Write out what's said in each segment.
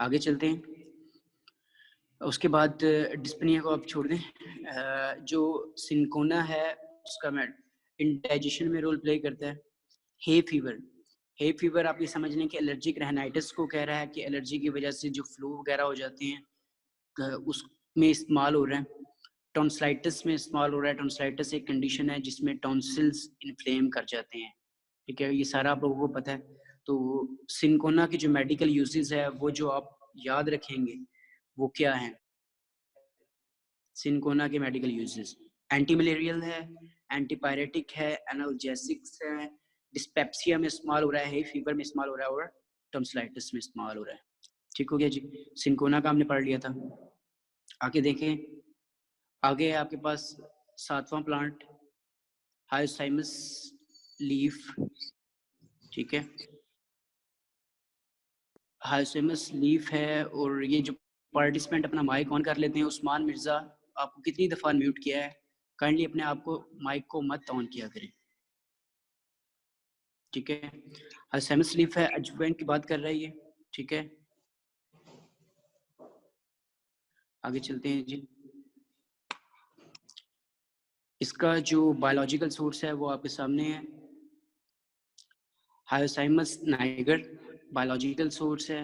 आगे चलते हैं। उसके बाद डिस्पनिया को आप छोड़ दें। जो सिनकोना है उसका मैं इंडाइजेशन में रोल प्ले करता है। हे फीवर आप ये समझ लें कि एलर्जिक रहनाइटिस को कह रहा है कि एलर्जी की वजह से जो फ्लू वगैरह हो जाते हैं उसमें इस्तेमाल हो रहा है। टॉन्सिलाइटिस में इस्तेमाल हो रहा है। टॉन्सिलाइटिस एक कंडीशन है जिसमें टॉन्सिल्स इन्फ्लेम कर जाते हैं। ठीक है, ये सारा आप लोगों को पता है। तो सिनकोना की जो मेडिकल यूजेस है वो जो आप याद रखेंगे वो क्या है? सिनकोना के मेडिकल यूजेस एंटी मलेरियल है, एंटीपायरेटिक है, एनाल्जेसिक्स है, डिस्पेप्सिया में इस्तेमाल हो रहा है, फीवर में इस्तेमाल हो रहा है और टॉन्सिलाइटिस में इस्तेमाल हो रहा है। ठीक हो गया जी, सिनकोना का हमने पढ़ लिया था। आगे देखें, आगे है आपके पास 7वां प्लांट हायोसाइमस लीफ। ठीक है, हायोसाइमस लीफ है। और ये जो पार्टिसिपेंट अपना माइक ऑन कर लेते हैं, उस्मान मिर्ज़ा आपको कितनी दफ़ा म्यूट किया है? काइंडली अपने आप को माइक को मत ऑन किया करें। ठीक है, हायोसाइमस लीफ है, अजवाइन की बात कर रहा है ये। ठीक है, आगे चलते हैं जी। इसका जो बायोलॉजिकल सोर्स है वो आपके सामने है। हायोसाइमस नाइगर बायोलॉजिकल सोर्स है।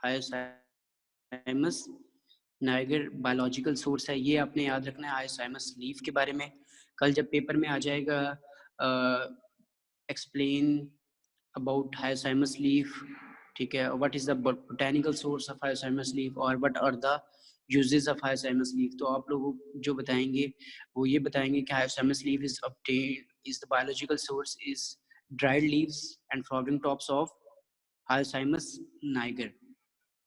हायोसाइमस नाइगर बायोलॉजिकल सोर्स है, ये आपने याद रखना है हायोसाइमस लीफ के बारे में। कल जब पेपर में आ जाएगा एक्सप्लेन अबाउट हायोसाइमस लीफ, ठीक है, what is the botanical source of hyoscyamus leaf और what are the uses of hyoscyamus leaf, तो आप लोग जो बताएंगे वो ये बताएंगे कि hyoscyamus leaf is obtained is the biological source is dried leaves and flowering tops of hyoscyamus Niger.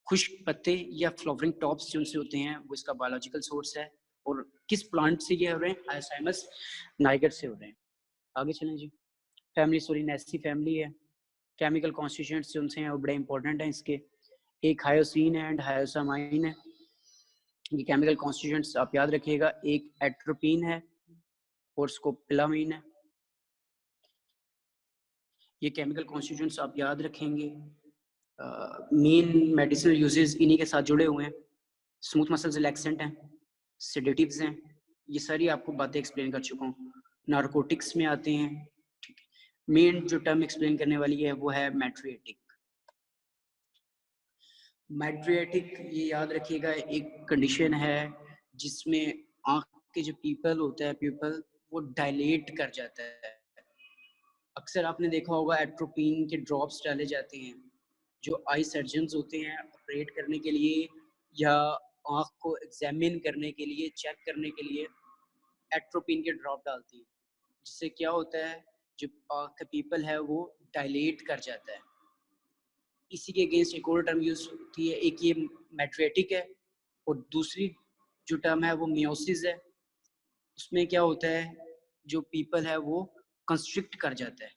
खुश्क पत्ते या फ्लावरिंग टॉप्स जो उनसे होते हैं वो इसका बायोलॉजिकल सोर्स है। और किस प्लांट से ये हो रहे हैं? हायोसाइमस नाइगर से हो रहे हैं। आगे चलें जी। फैमिली सोलिनेसी फैमिली है। केमिकल कॉन्स्टिट्यूएंट्स जो उनसे हैं वो बड़े इंपॉर्टेंट हैं इसके। एक हायोसिन है एंड हायोसामाइन है। ये केमिकल कॉन्स्टिट्यूएंट्स आप याद रखिएगा। एक एट्रोपिन है और स्कोपोलामाइन है। ये केमिकल कॉन्स्टिट्यूएंट्स आप याद रखेंगे। मेन मेडिसिनल यूजेस इन्हीं के साथ जुड़े हुए हैं। स्मूथ मसल रिलैक्सेंट हैं, सेडेटिव्स हैं, ये सारी आपको बातें एक्सप्लेन कर चुका हूँ। नारकोटिक्स में आते हैं। ठीक है, मेन जो टर्म एक्सप्लेन करने वाली है वो है मैट्रिएटिक। मैट्रिएटिक ये याद रखिएगा एक कंडीशन है जिसमें आँख के जो पीपल होता है, पीपल वो डायलेट कर जाता है। अक्सर आपने देखा होगा एट्रोपिन के ड्रॉप्स डाले जाते हैं। जो आई सर्जन्स होते हैं ऑपरेट करने के लिए या आँख को एग्जामिन करने के लिए, चेक करने के लिए एट्रोपिन के ड्रॉप डालती हैं। जिससे क्या होता है, जो आँख का पीपल है वो डायलेट कर जाता है। इसी के अगेंस्ट एक और टर्म यूज होती है, एक ये मैट्रिएटिक है और दूसरी जो टर्म है वो मियोसिस है। उसमें क्या होता है, जो पीपल है वो कंस्ट्रिक्ट कर जाता है।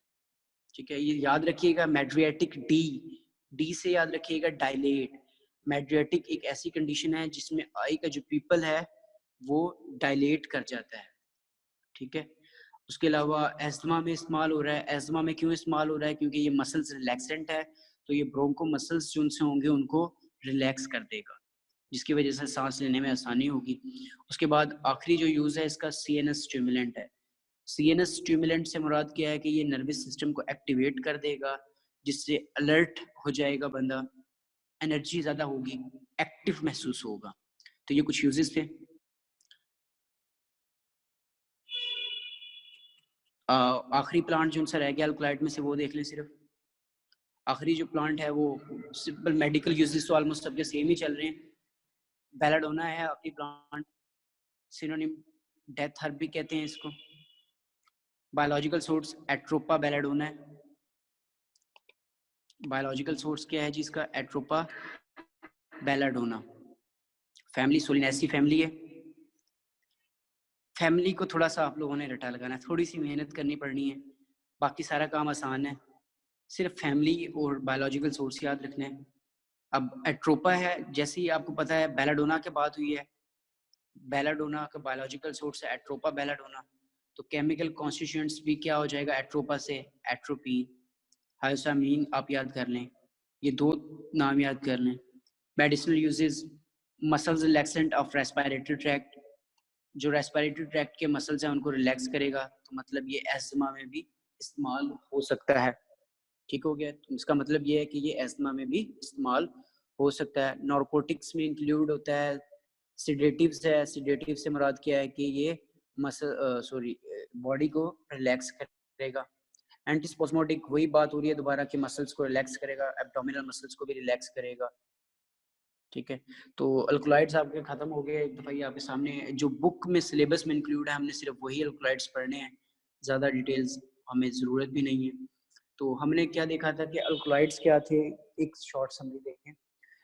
ठीक है, ये याद रखिएगा। मैड्रियाटिक डी, डी से याद रखिएगा डायलेट। मैड्रियाटिक एक ऐसी कंडीशन है जिसमें आई का जो पीपल है वो डायलेट कर जाता है। ठीक है, उसके अलावा एस्थमा में इस्तेमाल हो रहा है। एस्थमा में क्यों इस्तेमाल हो रहा है? क्योंकि ये मसल्स रिलैक्सेंट है, तो ये ब्रोंको मसल्स जो उनसे होंगे उनको रिलैक्स कर देगा, जिसकी वजह से सांस लेने में आसानी होगी। उसके बाद आखिरी जो यूज़ है इसका सीएनएस स्टिमुलेंट है। सीएनएस स्टिमुलेंट से मुराद क्या है कि ये नर्वस सिस्टम को एक्टिवेट कर देगा, जिससे अलर्ट हो जाएगा बंदा, एनर्जी ज़्यादा होगी, एक्टिव महसूस होगा। तो ये कुछ यूजेस थे। आखिरी प्लांट जो उनसे रह गया अल्कलॉइड में से वो देख लें सिर्फ। आखिरी जो प्लांट है वो सिंपल मेडिकल यूजेस तो ऑलमोस्ट सबके सेम ही चल रहे हैं। बेलाडोना है आखिरी प्लांट, सिनोनिम डेथ हर्ब भी कहते हैं इसको। बायोलॉजिकल सोर्स एट्रोपा बेलाडोना है। बायोलॉजिकल सोर्स क्या है जी इसका? Atropa belladonna. Family Solanaceae family है। फैमिली को थोड़ा सा आप लोगों ने रटा लगाना है, थोड़ी सी मेहनत करनी पड़नी है, बाकी सारा काम आसान है। सिर्फ फैमिली और बायोलॉजिकल सोर्स याद रखना है। अब एट्रोपा है, जैसे ही आपको पता है बेलाडोना के बात हुई है, बेलाडोना का बायोलॉजिकल सोर्स है एट्रोपा बेलाडोना, तो केमिकल कॉन्स्टिट्यूएंट्स भी क्या हो जाएगा एट्रोपा से? एट्रोपिन। हायोसामीन आप याद कर लें, ये दो नाम याद कर लें। Medicinal uses, muscles relaxant of respiratory tract, जो रेस्पिरेटरी ट्रैक्ट के मसल्स हैं उनको रिलैक्स करेगा, तो मतलब ये एस्थमा में भी इस्तेमाल हो सकता है। ठीक हो गया, तो इसका मतलब ये है कि ये एस्थमा में भी इस्तेमाल हो सकता है। नारकोटिक्स में इंक्लूड होता है, सिडेटिव्स है, सिडेटिव से मुराद क्या है कि ये बॉडी को रिलैक्स करेगा। एंटीस्पास्मोटिक वही बात हो रही है दोबारा कि मसल्स को रिलैक्स करेगा, एब्डोमिनल मसल्स को भी रिलैक्स करेगा। ठीक है, तो अल्कलॉइड्स आपके खत्म हो गए। एक दफ़ा ये आपके सामने जो बुक में सिलेबस में इंक्लूड है, हमने सिर्फ वही अल्कलॉइड्स पढ़ने हैं, ज़्यादा डिटेल्स हमें ज़रूरत भी नहीं है। तो हमने क्या देखा था कि अल्कलॉइड्स क्या थे, एक शॉर्ट समरी देखें,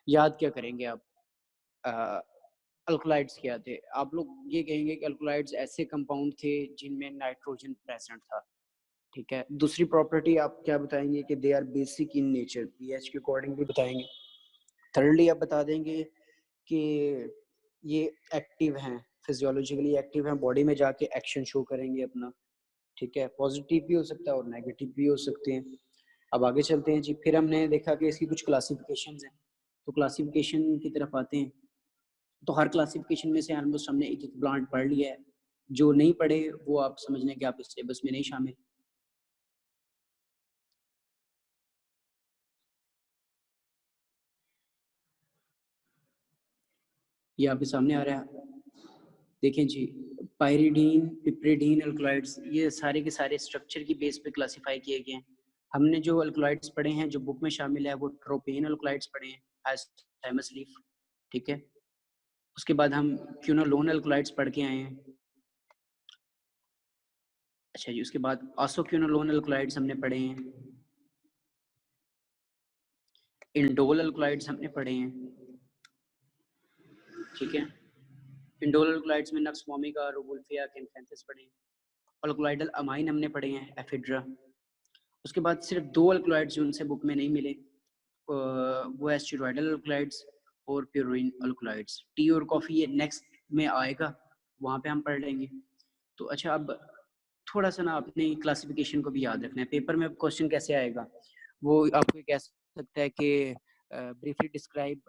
याद क्या करेंगे आप? अल्कलॉइड्स क्या थे? आप लोग ये कहेंगे कि अल्कलॉइड्स ऐसे कंपाउंड थे जिनमें नाइट्रोजन प्रेजेंट था। ठीक है, दूसरी प्रॉपर्टी आप क्या बताएंगे कि they are basic in nature, pH के अकॉर्डिंग भी बताएंगे। थर्डली आप बता देंगे कि ये एक्टिव हैं, फिजियोलॉजिकली एक्टिव हैं, बॉडी में जाके एक्शन शो करेंगे अपना। ठीक है, पॉजिटिव भी हो सकता है और नेगेटिव भी हो सकते हैं। अब आगे चलते हैं जी। फिर हमने देखा कि इसकी कुछ क्लासिफिकेशंस हैं, तो क्लासिफिकेशन की तरफ आते हैं। तो हर क्लासिफिकेशन में से ऑलमोस्ट हमने एक एक प्लांट पढ़ लिया है, जो नहीं पढ़े वो आप समझ लें कि आपके सिलेबस में नहीं शामिल। ये आपके सामने आ रहा है, देखें जी। पायरिडीन, पिपरिडीन अल्कलॉइड्स, ये सारे के सारे स्ट्रक्चर की बेस पे क्लासिफाई किए गए हैं। हमने जो अल्कलॉइड्स पढ़े हैं जो बुक में शामिल है वो ट्रोपेन अल्कलॉइड्स पढ़े हैं, एज थाइमस लीफ। ठीक है, उसके बाद हम क्यूनोलोन अल्कलॉइड्स पढ़ के आए हैं। अच्छा जी, उसके बाद आसोक्यूनोलोन अल्कलॉइड्स हमने पढ़े हैं। इंडोल अल्कलॉइड्स हमने पढ़े हैं। ठीक है, इंडोल अल्कलॉइड्स में नक्स मोमिका, रोवुल्फिया, कैम्फेंथिस पढ़े हैं। अल्कलॉइडल अमाइन हमने पढ़े हैं, एफिड्रा। उसके बाद सिर्फ दो अल्कलॉइड्स जो उनसे बुक में नहीं मिले, वो है स्टेरॉयडल अल्कलॉइड्स और प्यूरिन अल्कलॉइड्स। टी और कॉफ़ी ये नेक्स्ट में आएगा, वहाँ पे हम पढ़ लेंगे। तो अच्छा, अब थोड़ा सा ना अपनी क्लासिफिकेशन को भी याद रखना है। पेपर में क्वेश्चन कैसे आएगा, वो आपको कह सकता है कि ब्रीफली डिस्क्राइब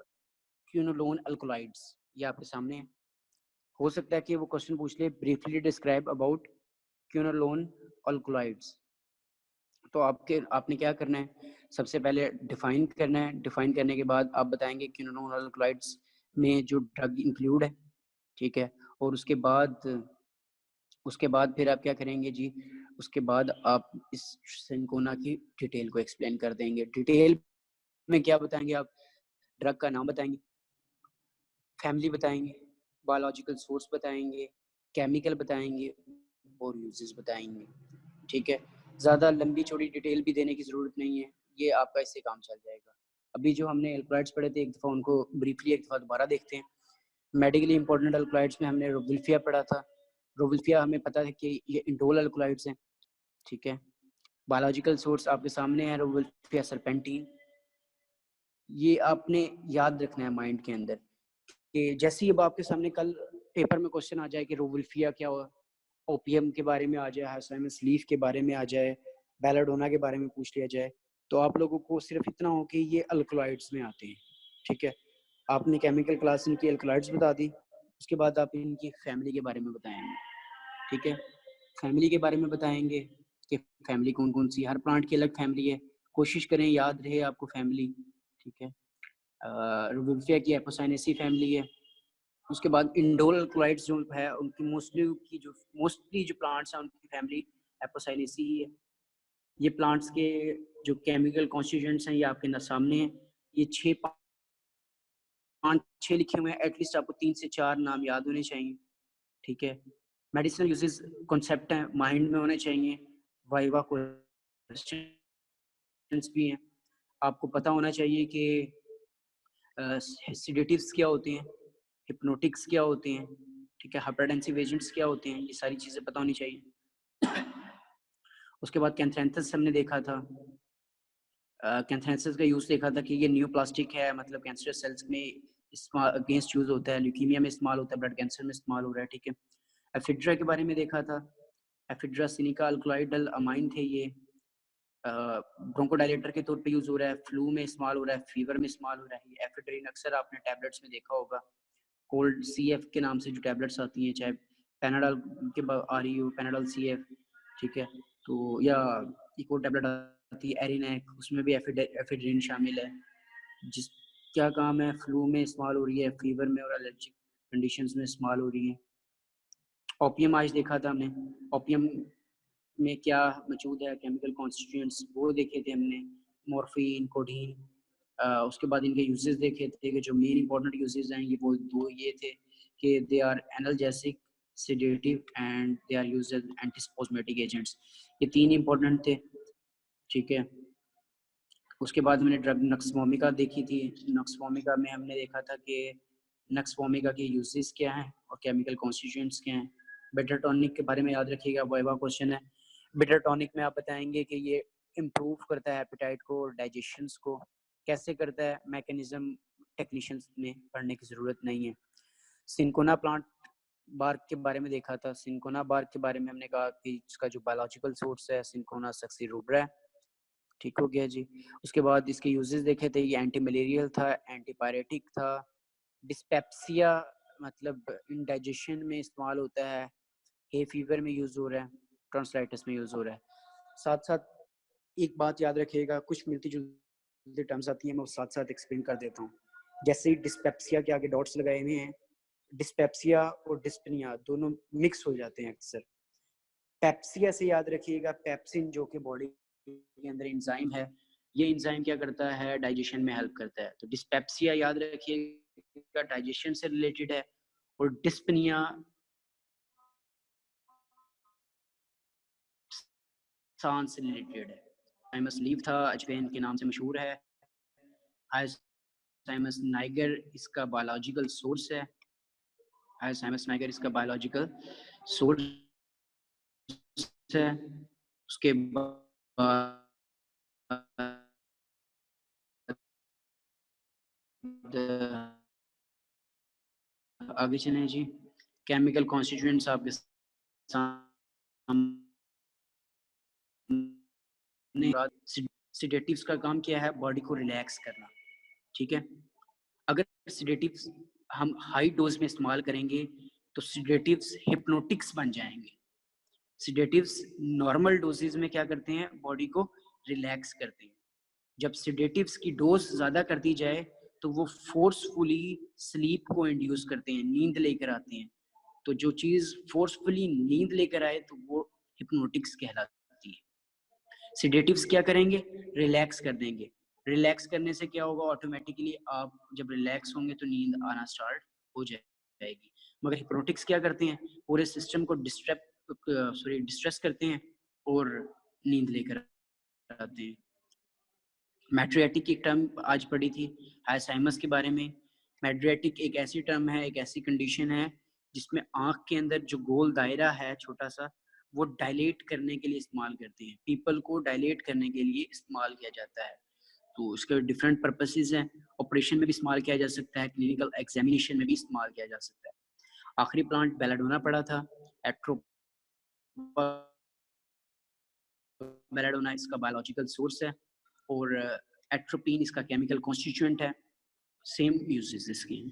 क्यूनोलोन अल्कलॉइड्स, ये आपके सामने है। हो सकता है कि वो क्वेश्चन पूछ ले ब्रीफली डिस्क्राइब अबाउट क्यूनोलोन अल्कलॉइड्स। तो आपने क्या करना है, सबसे पहले डिफाइन करना है। डिफाइन करने के बाद आप बताएंगे क्यूनोलोन अल्कलॉइड्स में जो ड्रग इंक्लूड है। ठीक है, और उसके बाद फिर आप क्या करेंगे जी, उसके बाद आप इस सिंकोना की डिटेल को एक्सप्लेन कर देंगे। डिटेल में क्या बताएंगे आप? ड्रग का नाम बताएंगे, फैमिली बताएंगे, बायोलॉजिकल सोर्स बताएंगे, केमिकल बताएंगे और यूजेस बताएंगे। ठीक है, ज़्यादा लंबी चौड़ी डिटेल भी देने की ज़रूरत नहीं है, ये आपका इससे काम चल जाएगा। अभी जो हमने अल्कलॉइड्स पढ़े थे, एक दफ़ा उनको ब्रीफली एक दफ़ा दोबारा देखते हैं। मेडिकली इंपॉर्टेंट अल्कलॉइड्स में हमने रोवुल्फिया पढ़ा था। रोवुल्फिया हमें पता है कि ये इंडोल अल्कलॉइड्स हैं। ठीक है, बायोलॉजिकल सोर्स आपके सामने है, रोवुल्फिया सरपेंटीन। ये आपने याद रखना है माइंड के अंदर कि जैसे ही अब आपके सामने कल पेपर में क्वेश्चन आ जाए कि रोवुल्फिया क्या हुआ, ओपीएम के बारे में आ जाए, हाइसोलामस लीफ के बारे में आ जाए, बेलाडोना के बारे में पूछ लिया जाए, तो आप लोगों को सिर्फ इतना हो कि ये अल्कलॉइड्स में आते हैं। ठीक है, आपने केमिकल क्लास इनकी अल्कलॉइड्स बता दी, उसके बाद आप इनकी फैमिली के बारे में बताएंगे। ठीक है, फैमिली के बारे में बताएंगे कि फैमिली कौन कौन सी, हर प्लांट की अलग फैमिली है, कोशिश करें याद रहे आपको फैमिली। ठीक है, रुबिल्फिया की एपोसाइनेसी फैमिली है। उसके बाद इंडोल क्लाइड्स जो है उनकी मोस्टली जो प्लांट्स हैं उनकी फैमिली एपोसाइनेसी ही है। ये प्लांट्स के जो केमिकल कॉन्स्टिट्यूएंट्स हैं ये आपके ना सामने हैं। ये 5-6 लिखे हुए हैं, एटलीस्ट आपको 3 से 4 नाम याद होने चाहिए। ठीक है, मेडिसिनल यूजेस कॉन्सेप्ट हैं, माइंड में होने चाहिए। वाइवा क्वेश्चंस भी हैं, आपको पता होना चाहिए कि सेडेटिव्स क्या होते हैं, हिप्नोटिक्स क्या होते हैं। ठीक है, हाइपरटेंसिव एजेंट्स क्या होते हैं, ये सारी चीज़ें पता होनी चाहिए। उसके बाद कैंथ्रेंथस हमने देखा था। कैंथ्रेंथस का यूज़ देखा था कि ये न्यू प्लास्टिक है, मतलब कैंसरस सेल्स में अगेंस्ट यूज़ होता है, ल्यूकीमिया में इस्तेमाल होता है, ब्लड कैंसर में इस्तेमाल हो रहा है। ठीक है, एफिड्रा के बारे में देखा था। एफिड्रा सिनिका अल्कलॉइडल अमाइन थे ये। ब्रोंकोडायलेटर के तौर पे यूज़ हो रहा है, फ्लू में इस्तेमाल हो रहा है, फीवर में इस्तेमाल हो रहा है। ये एफेड्रिन अक्सर आपने टैबलेट्स में देखा होगा, कोल्ड सीएफ के नाम से जो टैबलेट्स आती हैं, चाहे पैनाडॉल के आ रही हो, पैनाडॉल सीएफ, ठीक है? तो या एक और टैबलेट आती है एरिनेक, उसमें भी एफेड्रिन शामिल है, जिस क्या काम है, फ्लू में इस्तेमाल हो रही है, फीवर में और एलर्जिक कंडीशंस में इस्तेमाल हो रही है। ओपियम आज देखा था हमने, ओपियम में क्या मौजूद है, केमिकल कॉन्स्टिट्यूएंट्स वो देखे थे हमने, मॉर्फिन, कोडीन। उसके बाद इनके यूजेस देखे थे कि जो मेन इंपॉर्टेंट यूजेस हैं ये वो दो ये थे कि they are analgesic, sedative and they are used as antispasmodic agents. ये तीन इंपॉर्टेंट थे, ठीक है। उसके बाद हमने ड्रग नक्सवोमिका देखी थी। नक्सवोमिका में हमने देखा था कि नक्सवोमिका के यूजेस क्या हैं और केमिकल कॉन्स्टिट्यूएंट्स क्या हैं। बिटर टॉनिक के बारे में याद रखिएगा, वाइवा क्वेश्चन है। बिटर टॉनिक में आप बताएंगे कि ये इम्प्रूव करता है एपेटाइट को और डाइजेशंस को। कैसे करता है, मैकेनिज्म टेक्नीशियंस में पढ़ने की ज़रूरत नहीं है। सिंकोना प्लांट बार्क के बारे में देखा था। सिंकोना बार्क के बारे में हमने कहा कि इसका जो बायोलॉजिकल सोर्स है सिंकोना सक्सीरुब्रा है, ठीक हो गया जी। उसके बाद इसके यूजेस देखे थे, ये एंटी मलेरियल था, एंटीपायरेटिक था, डिस्पेप्सिया मतलब इंडाइजेशन में इस्तेमाल होता है, हे फीवर में यूज़ हो रहा है, टॉन्सिलाइटिस में यूज़ हो रहा है। साथ साथ एक बात याद रखिएगा, कुछ मिलती जुलती टर्म्स आती हैं, मैं वो साथ साथ एक्सप्लेन कर देता हूँ। जैसे डिस्पेप्सिया के आगे डॉट्स लगाए हुए हैं, डिस्पेप्सिया और डिस्पनिया दोनों मिक्स हो जाते हैं अक्सर। पेप्सिया से याद रखिएगा, पेप्सिन जो कि बॉडी के अंदर एंजाइम है, ये एंजाइम क्या करता है, डाइजेशन में हेल्प करता है। तो डिस्पेप्सिया याद रखिएगा डाइजेशन से रिलेटेड है, और डिस्पनिया सांस से रिलेटेड है। हाइमस लीव था, अजवैन के नाम से मशहूर है। हाइमस नाइगर इसका बायोलॉजिकल सोर्स है। हाइमस नाइगर इसका बायोलॉजिकल सोर्स है। उसके बाद आगे चलें जी। केमिकल कॉन्स्टिट्यूएंट्स आपके सामने। सिडेटिव्स का काम क्या है, बॉडी को रिलैक्स करना, ठीक है। अगर सिडेटिव्स हम हाई डोज में इस्तेमाल करेंगे तो सिडेटिव्स हिप्नोटिक्स बन जाएंगे। सिडेटिव्स नॉर्मल डोजेज में क्या करते हैं, बॉडी को रिलैक्स करते हैं। जब सिडेटिव्स की डोज ज़्यादा कर दी जाए तो वो फोर्सफुली स्लीप को इंड्यूस करते हैं, नींद लेकर आते हैं। तो जो चीज़ फोर्सफुली नींद लेकर आए तो वो हिप्नोटिक्स कहलाती है। सिडेटिव्स क्या करेंगे, रिलैक्स कर देंगे। रिलैक्स करने से क्या होगा, ऑटोमेटिकली आप जब रिलैक्स होंगे तो नींद आना स्टार्ट हो जाएगी। मगर हिप्नोटिक्स क्या करते हैं, पूरे सिस्टम को डिस्ट्रेस करते हैं और नींद लेकर आते हैं। मैट्रियाटिक की टर्म आज पढ़ी थी अल्जाइमर्स के बारे में। मैट्रियाटिक एक ऐसी टर्म है, एक ऐसी कंडीशन है जिसमें आँख के अंदर जो गोल दायरा है छोटा सा, वो डायलेट करने के लिए इस्तेमाल करते हैं। पीपल को डायलेट करने के लिए इस्तेमाल किया जाता है। तो इसके डिफरेंट पर्पसेस हैं। ऑपरेशन में भी इस्तेमाल किया जा सकता है, क्लिनिकल एग्जामिनेशन में भी इस्तेमाल किया जा सकता है। आखिरी प्लांट बेलाडोना पढ़ा था। एट्रोपा बेलाडोना इसका बायोलॉजिकल सोर्स है और एट्रोपिन इसका केमिकल कॉन्स्टिट्यूएंट है। सेम यूजेस इसके हैं।